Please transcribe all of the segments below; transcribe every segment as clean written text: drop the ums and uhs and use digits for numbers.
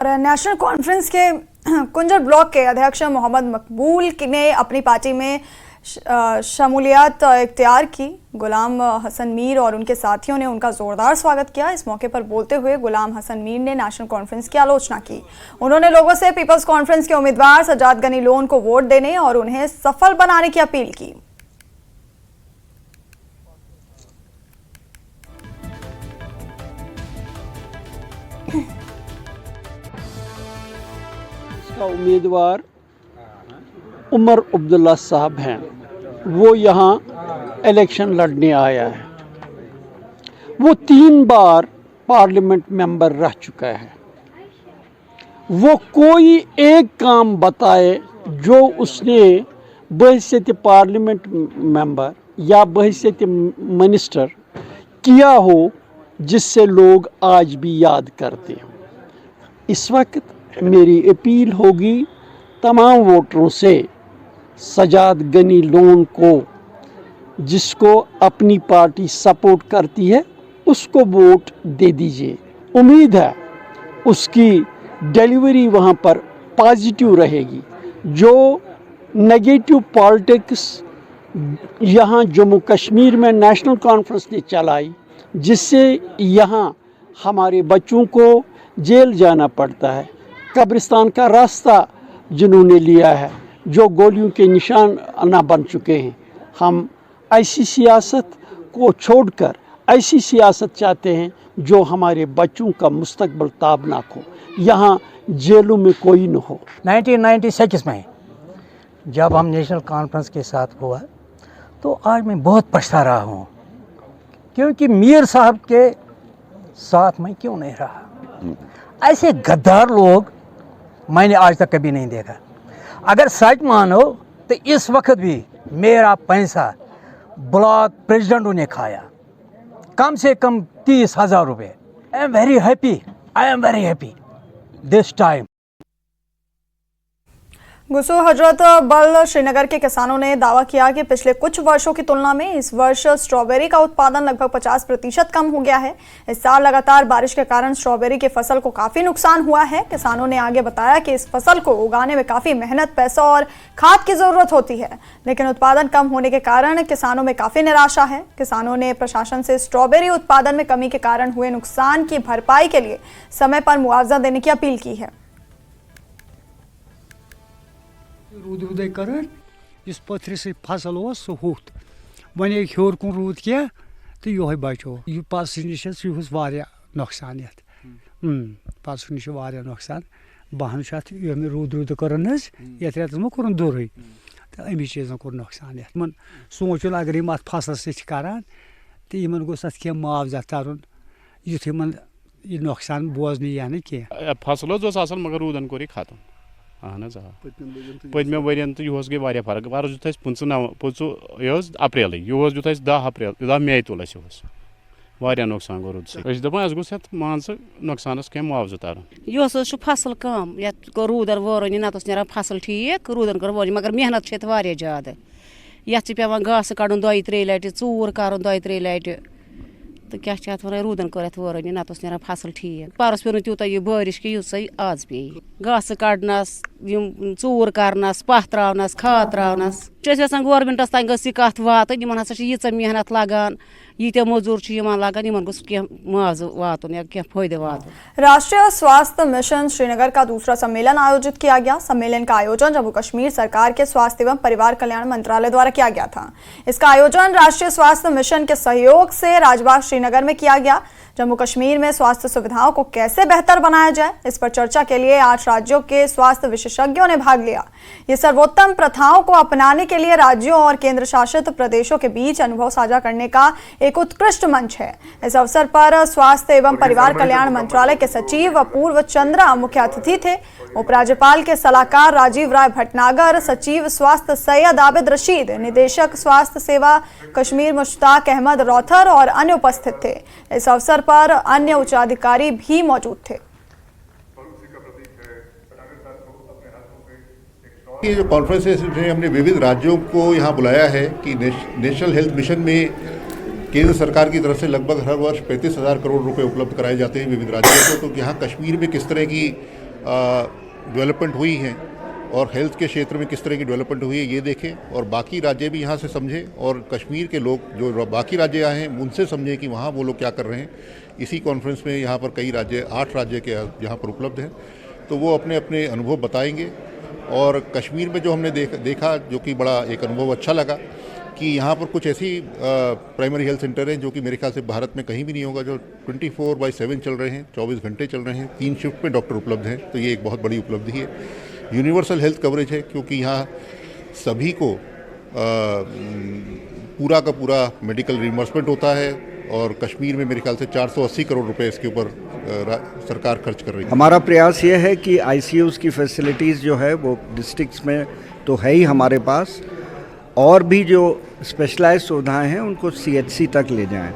National conference के कुंजर block के अध्यक्ष मोहम्मद मकबूल ने अपनी पार्टी में शमूलियत इख्तियार की। गुलाम हसन मीर और उनके साथियों ने उनका जोरदार स्वागत किया। इस मौके पर बोलते हुए गुलाम हसन मीर ने नेशनल कॉन्फ्रेंस की आलोचना की। उन्होंने लोगों से पीपल्स कॉन्फ्रेंस के उम्मीदवार सजाद गनी लोन को वोट देने और उन्हें सफल बनाने की अपील की। उम्मीदवार उमर अब्दुल्ला साहब हैं, वो यहाँ इलेक्शन लड़ने आया है। वो 3 बार पार्लियामेंट मेंबर रह चुका है। वो कोई एक काम बताए जो उसने बहैसियत पार्लियामेंट मेंबर या बहैसियत मिनिस्टर किया हो, जिससे लोग आज भी याद करते हो। इस वक्त मेरी अपील होगी तमाम वोटरों से, सजाद गनी लोन को, जिसको अपनी पार्टी सपोर्ट करती है, उसको वोट दे दीजिए। उम्मीद है उसकी डिलीवरी वहाँ पर पॉजिटिव रहेगी। जो नेगेटिव पॉलिटिक्स यहाँ जम्मू कश्मीर में नेशनल कॉन्फ्रेंस ने चलाई, जिससे यहाँ हमारे बच्चों को जेल जाना पड़ता है, कब्रिस्तान का रास्ता जिन्होंने लिया है, जो गोलियों के निशान ना बन चुके हैं, हम ऐसी सियासत को छोड़कर ऐसी सियासत चाहते हैं जो हमारे बच्चों का मुस्तकबिल ताबनाक हो, यहाँ जेलों में कोई न हो। 1996 में जब हम नेशनल कॉन्फ्रेंस के साथ हुआ तो आज मैं बहुत पछता रहा हूँ, क्योंकि मीर साहब के साथ मैं क्यों नहीं रहा। ऐसे गद्दार लोग मैंने आज तक कभी नहीं देखा। अगर सच मानो तो इस वक्त भी मेरा पैसा ब्लॉक प्रेसिडेंटों ने खाया, कम से कम 30,000 रुपये। I am very happy this time. गुसो हजरत बल श्रीनगर के किसानों ने दावा किया कि पिछले कुछ वर्षों की तुलना में इस वर्ष स्ट्रॉबेरी का उत्पादन लगभग 50% कम हो गया है। इस साल लगातार बारिश के कारण स्ट्रॉबेरी की फसल को काफी नुकसान हुआ है। किसानों ने आगे बताया कि इस फसल को उगाने में काफी मेहनत, पैसा और खाद की जरूरत होती है, लेकिन उत्पादन कम होने के कारण किसानों में काफी निराशा है। किसानों ने प्रशासन से स्ट्रॉबेरी उत्पादन में कमी के कारण हुए नुकसान की भरपाई के लिए समय पर मुआवजा देने की अपील की है। रूद रूदे कर इस पत्थर से फसल सह हुत वन हेर कुन रूद क्या तो ये बचो यह पस नश यह नुकसान पस नश नुकसान बहन रूद रूद कर ये रेतस मे कोर दुर तो अमिस चीज़ कोर नुकसान इन सोचन अगर यम अत फसल सरान तो इन गोस अत कह मुआवजा तरन युथ यह नुकसान बोजन यह ना कह फसल मगर रूदन कोर खत्म। अहन पत्म वर्यन तो यह गई फर्क। वर्ष दुत 25 अप्रैल यह दुत 10 अप्रैल 10 मई तुल वारिया नुकसान गो रूद दपान गोस मान नुकसानस कह मुआवजा तरन। यह फसल कम ये रूदन वोरन ना नीरान फसल ठीक रूदन कर वोरन, मगर मेहनत ये ज्यादा। ये पेवान घास कड़न 2-3 लटि चूर कर 2-3 लटि तो क्या वन रूदन कर वोरन ना नीरान फसल ठीक। परस पे तूत यह बारिश कि युत आज पे घास कड़नस चूर करनस पह त्रावनस खाद त्रावनस गवर्नमेंटस तक गई कत वातन इन हसा यीच मेहनत लगान यीत्या मजूर लगान इन गोस कह मुआवजा वातन या कह फायदे वातन। राष्ट्रीय स्वास्थ्य मिशन श्रीनगर का दूसरा सम्मेलन आयोजित किया गया। सम्मेलन का आयोजन जम्मू कश्मीर सरकार के स्वास्थ्य एवं परिवार कल्याण मंत्रालय द्वारा किया गया था। इसका आयोजन राष्ट्रीय स्वास्थ्य मिशन के सहयोग से राजबाग श्रीनगर में किया गया। जम्मू कश्मीर में स्वास्थ्य सुविधाओं को कैसे बेहतर बनाया जाए, इस पर चर्चा के लिए 8 राज्यों के स्वास्थ्य विशेषज्ञों ने भाग लिया। ये सर्वोत्तम प्रथाओं को अपनाने के लिए राज्यों और केंद्र शासित प्रदेशों के बीच अनुभव साझा करने का एक उत्कृष्ट मंच है। इस अवसर पर स्वास्थ्य एवं परिवार कल्याण मंत्रालय के सचिव अपूर्व चंद्रा मुख्य अतिथि थे। उपराज्यपाल के सलाहकार राजीव राय भटनागर, सचिव स्वास्थ्य सैयद आबिद रशीद, निदेशक स्वास्थ्य सेवा कश्मीर मुश्ताक अहमद रौथर और अन्य उपस्थित थे। इस अवसर पर अन्य उच्चाधिकारी भी मौजूद थे। ये जो कॉन्फ्रेंस है इसमें हमने विविध राज्यों को यहाँ बुलाया है कि नेशनल हेल्थ मिशन में केंद्र सरकार की तरफ से लगभग हर वर्ष 35,000 करोड़ रुपए उपलब्ध कराए जाते हैं विविध राज्यों को। तो यहाँ कश्मीर में किस तरह की डेवलपमेंट हुई हैं और हेल्थ के क्षेत्र में किस तरह की डेवलपमेंट हुई है ये देखें, और बाकी राज्य भी यहाँ से समझें, और कश्मीर के लोग जो बाकी राज्य आए हैं उनसे समझें कि वहाँ वो लोग क्या कर रहे हैं। इसी कॉन्फ्रेंस में यहाँ पर कई राज्य, 8 राज्य के यहाँ पर उपलब्ध हैं, तो वो अपने अपने अनुभव बताएंगे। और कश्मीर में जो हमने देखा जो कि बड़ा एक अनुभव अच्छा लगा कि यहाँ पर कुछ ऐसी प्राइमरी हेल्थ सेंटर हैं जो कि मेरे ख्याल से भारत में कहीं भी नहीं होगा, जो 24/7 चल रहे हैं, 24 घंटे चल रहे हैं, 3 शिफ्ट में डॉक्टर उपलब्ध हैं, तो ये एक बहुत बड़ी उपलब्धि है। यूनिवर्सल हेल्थ कवरेज है क्योंकि यहाँ सभी को पूरा का पूरा मेडिकल रिइंबर्समेंट होता है, और कश्मीर में मेरे ख्याल से 480 करोड़ रुपए इसके ऊपर सरकार खर्च कर रही है। हमारा प्रयास ये है कि आईसीयूज़ की फैसिलिटीज़ जो है वो डिस्ट्रिक्ट्स में तो है ही हमारे पास, और भी जो स्पेशलाइज्ड सुविधाएं हैं उनको सीएचसी तक ले जाएं।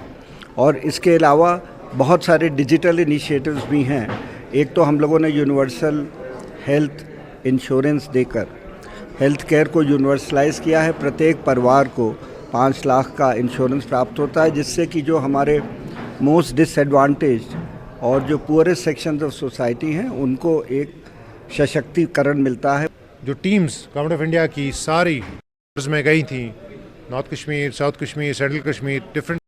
और इसके अलावा बहुत सारे डिजिटल इनिशिएटिव्स भी हैं। एक तो हम लोगों ने यूनिवर्सल हेल्थ इंश्योरेंस देकर हेल्थ केयर को यूनिवर्सलाइज किया है। प्रत्येक परिवार को 5 लाख का इंश्योरेंस प्राप्त होता है, जिससे कि जो हमारे मोस्ट डिसएडवांटेज्ड और जो पुअरेस्ट सेक्शंस ऑफ सोसाइटी हैं उनको एक सशक्तिकरण मिलता है। जो टीम्स गवर्नमेंट ऑफ इंडिया की सारी में गई थी, north Kashmir, south Kashmir, central Kashmir, different